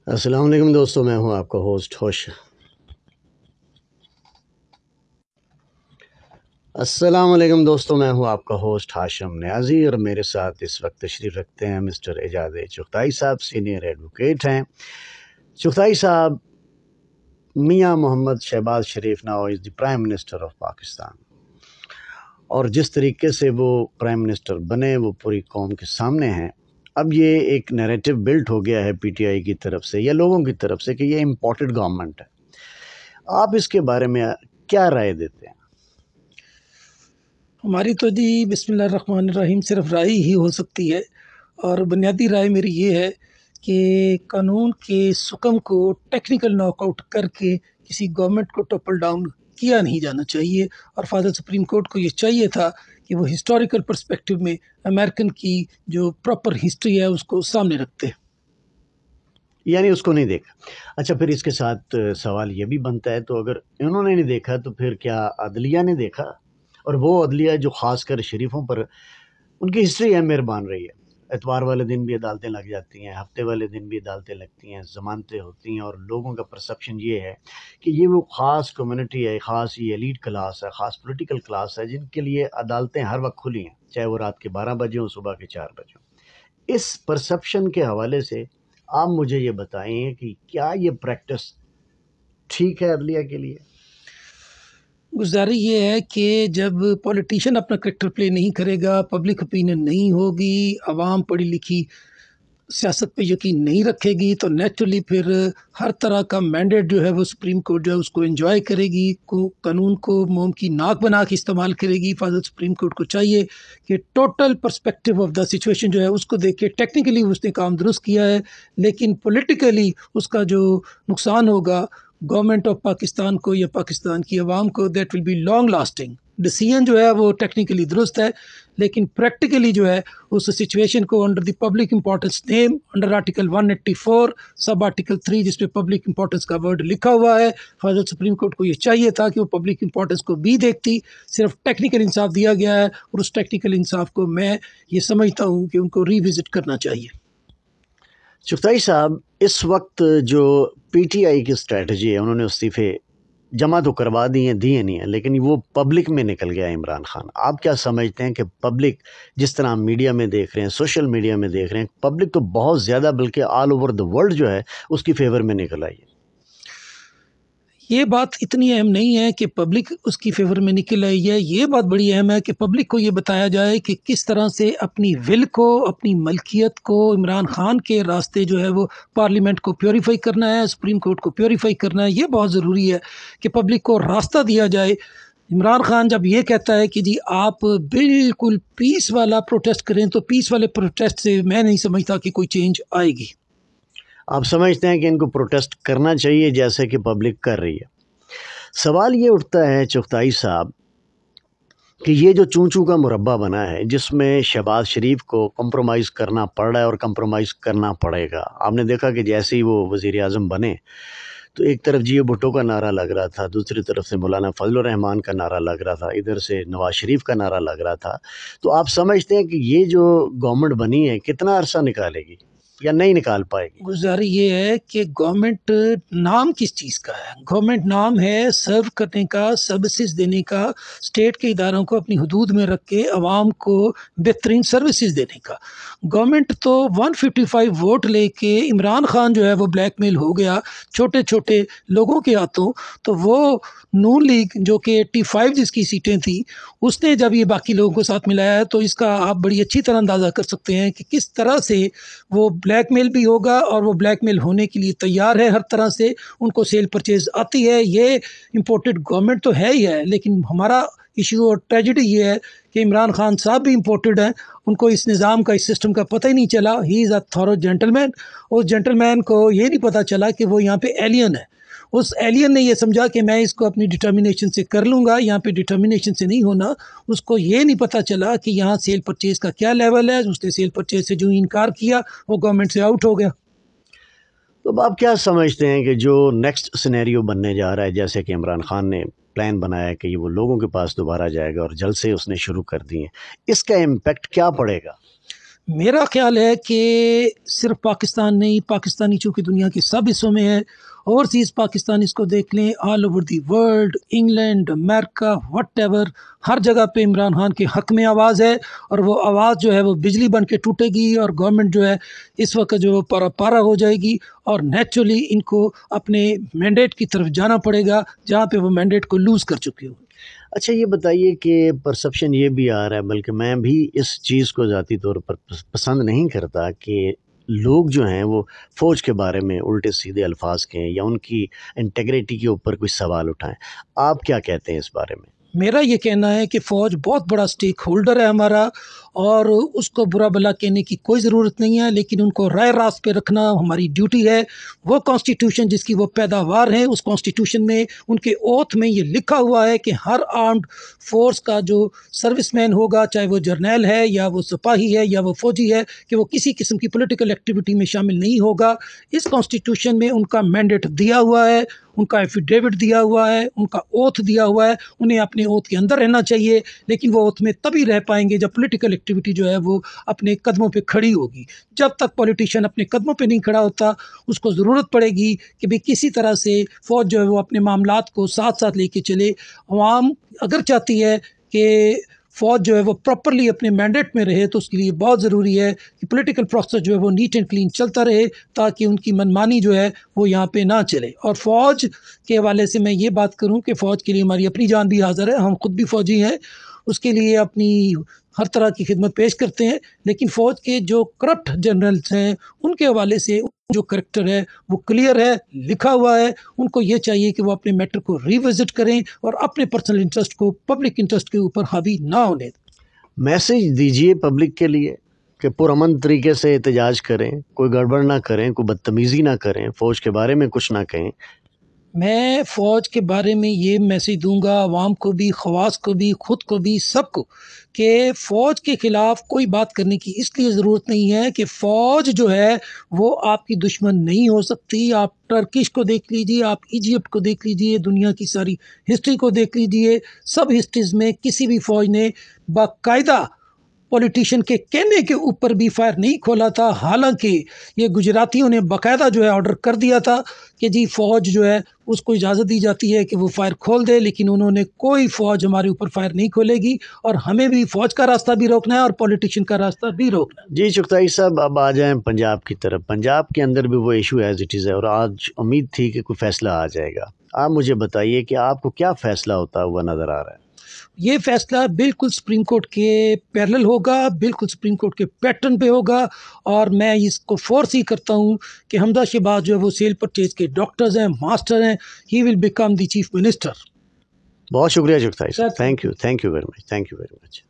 السلام علیکم دوستوں، میں ہوں آپ کا ہوسٹ ہوش السلام علیکم دوستوں، میں ہوں آپ کا ہوسٹ ہاشم نیازی، اور میرے ساتھ اس وقت تشریف رکھتے ہیں مسٹر اعجاز چغتائی صاحب، سینئر ایڈوکیٹ ہیں۔ چغتائی صاحب، Mian Muhammad Shehbaz Sharif now is the prime minister of Pakistan, اور جس طریقے سے وہ پرائم منسٹر بنے وہ پوری قوم کے سامنے ہیں۔ اب یہ ایک نیریٹو بلٹ ہو گیا ہے پی ٹی آئی کی طرف سے یا لوگوں کی طرف سے کہ یہ امپورٹڈ گورنمنٹ ہے۔ آپ اس کے بارے میں کیا رائے دیتے ہیں؟ ہماری تو جی بسم اللہ الرحمن الرحیم صرف رائے ہی ہو سکتی ہے، اور بنیادی رائے میری یہ ہے کہ قانون کے سکم کو ٹیکنیکل ناک آؤٹ کر کے کسی گورنمنٹ کو ٹوپل ڈاؤن کیا نہیں جانا چاہیے، اور فادر سپریم کورٹ کو یہ چاہیے تھا کہ وہ ہسٹوریکل پرسپیکٹو میں امریکن کی جو پراپر ہسٹری ہے اس کو سامنے رکھتے۔ یعنی اس کو نہیں دیکھا۔ اچھا، پھر اس کے ساتھ سوال یہ بھی بنتا ہے، تو اگر انہوں نے نہیں دیکھا تو پھر کیا عدلیہ نے دیکھا؟ اور وہ عدلیہ جو خاص کر شریفوں پر ان کی ہسٹری ہے مہربان رہی ہے، اتوار والے دن بھی عدالتیں لگ جاتی ہیں، ہفتے والے دن بھی عدالتیں لگتی ہیں، ضمانتیں ہوتی ہیں، اور لوگوں کا پرسپشن یہ ہے کہ یہ وہ خاص کمیونٹی ہے، خاص یہ ایلیٹ کلاس ہے، خاص پولیٹیکل کلاس ہے جن کے لیے عدالتیں ہر وقت کھلی ہیں، چاہے وہ رات کے 12 بجے ہوں، صبح کے 4 بجے ہوں۔ اس پرسپشن کے حوالے سے آپ مجھے یہ بتائیں کہ کیا یہ پریکٹس ٹھیک ہے عدلیہ کے لیے؟ گزاری یہ ہے کہ جب پولیٹیشین اپنا کریکٹر پلے نہیں کرے گا، پبلک اوپینین نہیں ہوگی، عوام پڑھی لکھی سیاست پہ یقین نہیں رکھے گی، تو نیچرلی پھر ہر طرح کا مینڈیٹ جو ہے وہ سپریم کورٹ جو ہے اس کو انجوائے کرے گی، قانون کو موم کی ناک بنا کے استعمال کرے گی۔ فادر سپریم کورٹ کو چاہیے کہ total perspective of the situation جو ہے اس کو دیکھ کے ٹیکنیکلی اس نے کام درست کیا ہے، لیکن پولیٹیکلی اس کا جو نقصان ہوگا گورنمنٹ آف پاکستان کو یا پاکستان کی عوام کو، that will be long lasting. Decision جو ہے وہ ٹیکنیکلی درست ہے، لیکن پریکٹیکلی جو ہے اس سچویشن کو under the public importance name, under article 184 sub article 3 جس پہ پبلک امپورٹنس کا ورڈ لکھا ہوا ہے، فیڈرل سپریم کورٹ کو یہ چاہیے تھا کہ وہ پبلک امپورٹنس کو بھی دیکھتی۔ صرف ٹیکنیکل انصاف دیا گیا ہے، اور اس ٹیکنیکل انصاف کو میں یہ سمجھتا ہوں کہ ان کو ری وزٹ کرنا چاہیے۔ چغتائی صاحب، اس وقت جو پی ٹی آئی کی اسٹریٹجی ہے، انہوں نے استعفے جمع تو کروا دی نہیں ہیں، لیکن وہ پبلک میں نکل گیا عمران خان۔ آپ کیا سمجھتے ہیں کہ پبلک جس طرح میڈیا میں دیکھ رہے ہیں، سوشل میڈیا میں دیکھ رہے ہیں، پبلک تو بہت زیادہ بلکہ آل اوور دا ورلڈ جو ہے اس کی فیور میں نکل آئی ہے؟ یہ بات اتنی اہم نہیں ہے کہ پبلک اس کی فیور میں نکل آئی ہے، یہ بات بڑی اہم ہے کہ پبلک کو یہ بتایا جائے کہ کس طرح سے اپنی ول کو، اپنی ملکیت کو عمران خان کے راستے جو ہے وہ پارلیمنٹ کو پیوریفائی کرنا ہے، سپریم کورٹ کو پیوریفائی کرنا ہے۔ یہ بہت ضروری ہے کہ پبلک کو راستہ دیا جائے۔ عمران خان جب یہ کہتا ہے کہ جی آپ بالکل پیس والا پروٹیسٹ کریں، تو پیس والے پروٹیسٹ سے میں نہیں سمجھتا کہ کوئی چینج آئے گی۔ آپ سمجھتے ہیں کہ ان کو پروٹیسٹ کرنا چاہیے جیسے کہ پبلک کر رہی ہے؟ سوال یہ اٹھتا ہے چغتائی صاحب کہ یہ جو چوں چوں کا مربع بنا ہے، جس میں شہباز شریف کو کمپرومائز کرنا پڑ رہا ہے اور کمپرومائز کرنا پڑے گا۔ آپ نے دیکھا کہ جیسے ہی وہ وزیر اعظم بنے تو ایک طرف جیو بھٹو کا نعرہ لگ رہا تھا، دوسری طرف سے مولانا فضل الرحمان کا نعرہ لگ رہا تھا، ادھر سے نواز شریف کا نعرہ لگ رہا تھا۔ تو آپ سمجھتے ہیں کہ یہ جو گورنمنٹ بنی ہے کتنا عرصہ نکالے گی یا نہیں نکال پائے گی؟ گزاری یہ ہے کہ گورنمنٹ نام کس چیز کا ہے؟ گورنمنٹ نام ہے سرو کرنے کا، سروسز دینے کا، اسٹیٹ کے اداروں کو اپنی حدود میں رکھ کے عوام کو بہترین سروسز دینے کا۔ گورنمنٹ تو 155 ووٹ لے کے عمران خان جو ہے وہ بلیک میل ہو گیا چھوٹے چھوٹے لوگوں کے ہاتھوں، تو وہ نون لیگ جو کہ 85 جس کی سیٹیں تھیں، اس نے جب یہ باقی لوگوں کو ساتھ ملایا ہے، تو اس کا آپ بڑی اچھی طرح اندازہ کر سکتے ہیں کہ کس طرح سے وہ بلیک میل بھی ہوگا، اور وہ بلیک میل ہونے کے لیے تیار ہے ہر طرح سے۔ ان کو سیل پرچیز آتی ہے، یہ امپورٹڈ گورنمنٹ تو ہے ہی ہے، لیکن ہمارا ایشو اور ٹریجڈی یہ ہے کہ عمران خان صاحب بھی امپورٹڈ ہیں، ان کو اس نظام کا، اس سسٹم کا پتہ ہی نہیں چلا۔ ہی از a thorough gentle main. Us gentle مین کو یہ نہیں پتہ چلا کہ وہ یہاں پہ ایلین ہے۔ اس ایلین نے یہ سمجھا کہ میں اس کو اپنی ڈٹرمنیشن سے کر لوں گا، یہاں پہ ڈٹرمنیشن سے نہیں ہونا۔ اس کو یہ نہیں پتہ چلا کہ یہاں سیل پرچیز کا کیا لیول ہے۔ اس نے سیل پرچیز سے جو انکار کیا، وہ گورنمنٹ سے آؤٹ ہو گیا۔ تو اب آپ کیا سمجھتے ہیں کہ جو نیکسٹ سینیریو بننے جا رہا ہے، جیسے کہ عمران خان نے پلان بنایا ہے کہ یہ وہ لوگوں کے پاس دوبارہ جائے گا اور جلد سے اس نے شروع کر دی ہیں، اس کا امپیکٹ کیا پڑے گا؟ میرا خیال ہے کہ صرف پاکستان نہیں، پاکستانی چونکہ دنیا کے سب حصوں میں ہے، اوورسیز پاکستان اس کو دیکھ لیں، all over the world, England, امریکہ، وٹ ایور، ہر جگہ پہ عمران خان کے حق میں آواز ہے، اور وہ آواز جو ہے وہ بجلی بن کے ٹوٹے گی، اور گورنمنٹ جو ہے اس وقت جو وہ پارا پارا ہو جائے گی، اور نیچرلی ان کو اپنے مینڈیٹ کی طرف جانا پڑے گا جہاں پہ وہ مینڈیٹ کو لوز کر چکے ہو۔ اچھا یہ بتائیے کہ پرسپشن یہ بھی آ رہا ہے، بلکہ میں بھی اس چیز کو ذاتی طور پر پسند نہیں کرتا کہ لوگ جو ہیں وہ فوج کے بارے میں الٹے سیدھے الفاظ کہیں یا ان کی انٹیگریٹی کے اوپر کوئی سوال اٹھائیں۔ آپ کیا کہتے ہیں اس بارے میں؟ میرا یہ کہنا ہے کہ فوج بہت بڑا سٹیک ہولڈر ہے ہمارا، اور اس کو برا بھلا کہنے کی کوئی ضرورت نہیں ہے، لیکن ان کو رائے راست پہ رکھنا ہماری ڈیوٹی ہے۔ وہ کانسٹیٹیوشن جس کی وہ پیداوار ہیں، اس کانسٹیٹیوشن میں ان کے اوتھ میں یہ لکھا ہوا ہے کہ ہر آرمڈ فورس کا جو سروس مین ہوگا، چاہے وہ جرنیل ہے یا وہ سپاہی ہے یا وہ فوجی ہے، کہ وہ کسی قسم کی پولیٹیکل ایکٹیویٹی میں شامل نہیں ہوگا۔ اس کانسٹیٹیوشن میں ان کا مینڈیٹ دیا ہوا ہے، ان کا ایفیڈیوٹ دیا ہوا ہے، ان کا اوتھ دیا ہوا ہے، انہیں اپنے اوتھ کے اندر رہنا چاہیے، لیکن وہ اوتھ میں تبھی رہ پائیں گے جب پولیٹیکل ایکٹیویٹی جو ہے وہ اپنے قدموں پہ کھڑی ہوگی۔ جب تک پولیٹیشین اپنے قدموں پہ نہیں کھڑا ہوتا، اس کو ضرورت پڑے گی کہ بھی کسی طرح سے فوج جو ہے وہ اپنے معاملات کو ساتھ ساتھ لے کے چلے۔ عوام اگر چاہتی ہے کہ فوج جو ہے وہ پراپرلی اپنے مینڈیٹ میں رہے، تو اس کے لیے بہت ضروری ہے کہ پولیٹیکل پروسیس جو ہے وہ نیٹ اینڈ کلین چلتا رہے، تاکہ ان کی منمانی جو ہے وہ یہاں پہ نہ چلے۔ اور فوج کے حوالے سے میں یہ بات کروں کہ فوج کے لیے ہماری اپنی جان بھی حاضر ہے، ہم خود بھی فوجی ہیں، اس کے لیے اپنی ہر طرح کی خدمت پیش کرتے ہیں، لیکن فوج کے جو کرپٹ جنرلز ہیں ان کے حوالے سے جو کریکٹر ہے وہ کلیئر ہے، لکھا ہوا ہے۔ ان کو یہ چاہیے کہ وہ اپنے میٹر کو ریوزٹ کریں اور اپنے پرسنل انٹرسٹ کو پبلک انٹرسٹ کے اوپر حاوی نہ ہونے دیں۔ میسیج دیجئے پبلک کے لیے کہ پرامن طریقے سے احتجاج کریں، کوئی گڑبڑ نہ کریں، کوئی بدتمیزی نہ کریں، فوج کے بارے میں کچھ نہ کہیں۔ میں فوج کے بارے میں یہ میسیج دوں گا عوام کو بھی، خواص کو بھی، خود کو بھی، سب کو، کہ فوج کے خلاف کوئی بات کرنے کی اس لیے ضرورت نہیں ہے کہ فوج جو ہے وہ آپ کی دشمن نہیں ہو سکتی۔ آپ ٹرکش کو دیکھ لیجئے، آپ ایجپٹ کو دیکھ لیجئے، دنیا کی ساری ہسٹری کو دیکھ لیجئے، سب ہسٹریز میں کسی بھی فوج نے باقاعدہ پولیٹیشین کے کہنے کے اوپر بھی فائر نہیں کھولا تھا، حالانکہ یہ گجراتیوں نے باقاعدہ جو ہے آرڈر کر دیا تھا کہ جی فوج جو ہے اس کو اجازت دی جاتی ہے کہ وہ فائر کھول دے، لیکن انہوں نے کوئی فوج ہمارے اوپر فائر نہیں کھولے گی، اور ہمیں بھی فوج کا راستہ بھی روکنا ہے اور پولیٹیشین کا راستہ بھی روکنا ہے۔ جی چغتائی صاحب، اب آ جائیں پنجاب کی طرف۔ پنجاب کے اندر بھی وہ ایشو ایز اٹ از ہے، اور آج امید تھی کہ کوئی فیصلہ آ جائے گا۔ آپ مجھے بتائیے کہ آپ کو کیا فیصلہ ہوتا ہوا نظر آ رہا ہے؟ یہ فیصلہ بالکل سپریم کورٹ کے پیرلل ہوگا، بالکل سپریم کورٹ کے پیٹرن پہ ہوگا، اور میں اس کو فورس ہی کرتا ہوں کہ حمزہ شہباز جو ہے وہ سیل پرچیز کے ڈاکٹرز ہیں، ماسٹر ہیں، he will become the chief minister. بہت شکریہ چغتائی صاحب، Sir, thank you very much, thank you very much.